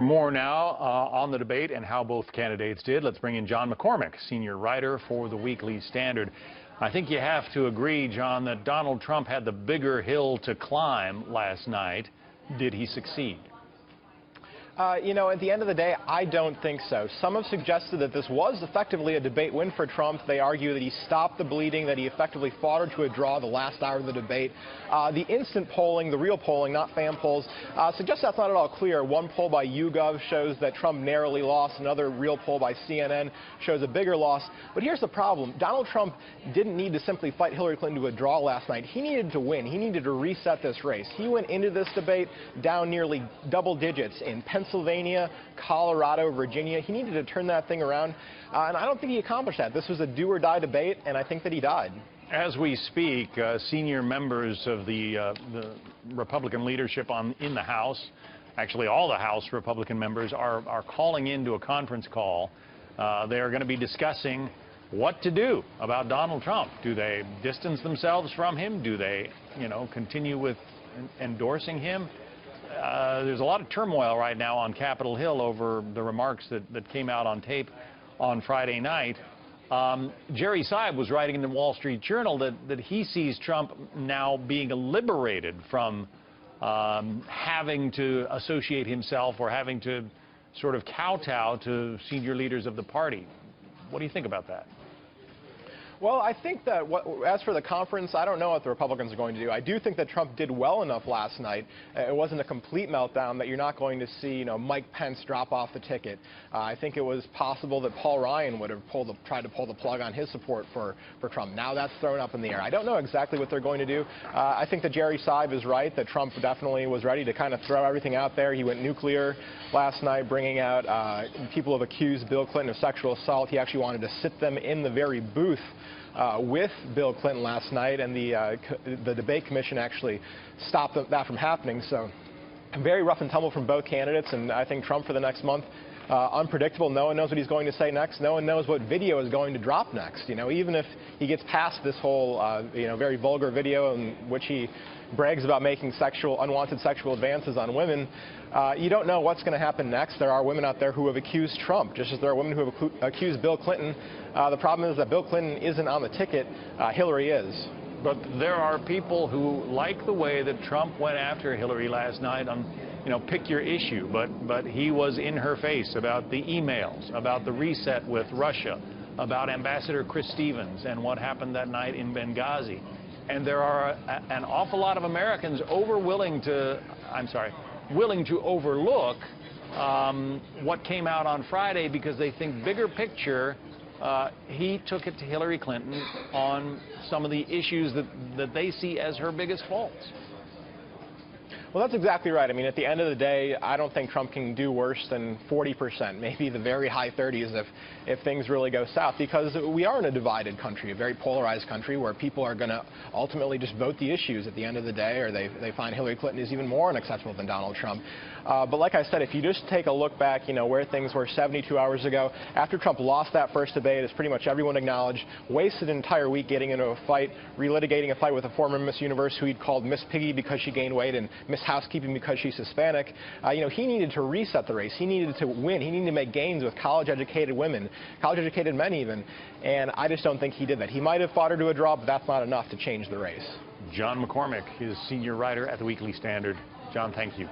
more now on the debate and how both candidates did, let's bring in John McCormack, senior writer for the Weekly Standard. I think you have to agree, John, that Donald Trump had the bigger hill to climb last night. Did he succeed? You know, at the end of the day, I don't think so. Some have suggested that this was effectively a debate win for Trump. They argue that he stopped the bleeding, that he effectively fought her to a draw the last hour of the debate. The instant polling, the real polling, not fan polls, suggests that's not at all clear. One poll by YouGov shows that Trump narrowly lost. Another real poll by CNN shows a bigger loss. But here's the problem. Donald Trump didn't need to simply fight Hillary Clinton to a draw last night. He needed to win. He needed to reset this race. He went into this debate down nearly double digits in Pennsylvania, Colorado, Virginia. He needed to turn that thing around, and I don't think he accomplished that. This was a do-or-die debate, and I think that he died. As we speak, senior members of the Republican leadership in the House, actually all the House Republican members, are calling into a conference call. They are going to be discussing what to do about Donald Trump. Do they distance themselves from him? Do they, continue with endorsing him? There's a lot of turmoil right now on Capitol Hill over the remarks that came out on tape on Friday night. Jerry Seib was writing in the Wall Street Journal that he sees Trump now being liberated from having to associate himself or having to sort of kowtow to senior leaders of the party. What do you think about that? Well, I think that as for the conference, I don't know what the Republicans are going to do. I do think that Trump did well enough last night. It wasn't a complete meltdown that you're not going to see, Mike Pence drop off the ticket. I think it was possible that Paul Ryan would have tried to pull the plug on his support for Trump. Now that's thrown up in the air. I don't know exactly what they're going to do. I think that Jerry Seib is right, that Trump definitely was ready to kind of throw everything out there. He went nuclear last night, bringing out people who have accused Bill Clinton of sexual assault. He actually wanted to sit them in the very booth with Bill Clinton last night, and the debate commission actually stopped that from happening. So very rough and tumble from both candidates, and I think Trump for the next month, unpredictable. No one knows what he's going to say next. No one knows what video is going to drop next. Even if he gets past this whole very vulgar video in which he brags about making unwanted sexual advances on women, you don't know what's going to happen next. There are women out there who have accused Trump, just as there are women who have accused Bill Clinton. The problem is that Bill Clinton isn't on the ticket. Hillary is. But there are people who like the way that Trump went after Hillary last night on, pick your issue. But he was in her face about the emails, about the reset with Russia, about Ambassador Chris Stevens and what happened that night in Benghazi. And there are an awful lot of Americans willing to overlook what came out on Friday because they think bigger picture, he took it to Hillary Clinton on some of the issues that they see as her biggest faults. Well, that's exactly right. I mean, at the end of the day, I don't think Trump can do worse than 40%, maybe the very high 30s if things really go south, because we are in a divided country, a very polarized country where people are going to ultimately just vote the issues at the end of the day, or they find Hillary Clinton is even more unacceptable than Donald Trump. But like I said, if you just take a look back, where things were 72 hours ago, after Trump lost that first debate, as pretty much everyone acknowledged, wasted an entire week getting into a fight, relitigating a fight with a former Miss Universe who he'd called Miss Piggy because she gained weight and Miss Housekeeping because she's Hispanic. He needed to reset the race. He needed to win. He needed to make gains with college-educated women, college-educated men even, and I just don't think he did that. He might have fought her to a draw, but that's not enough to change the race. John McCormack is senior writer at the Weekly Standard. John, thank you.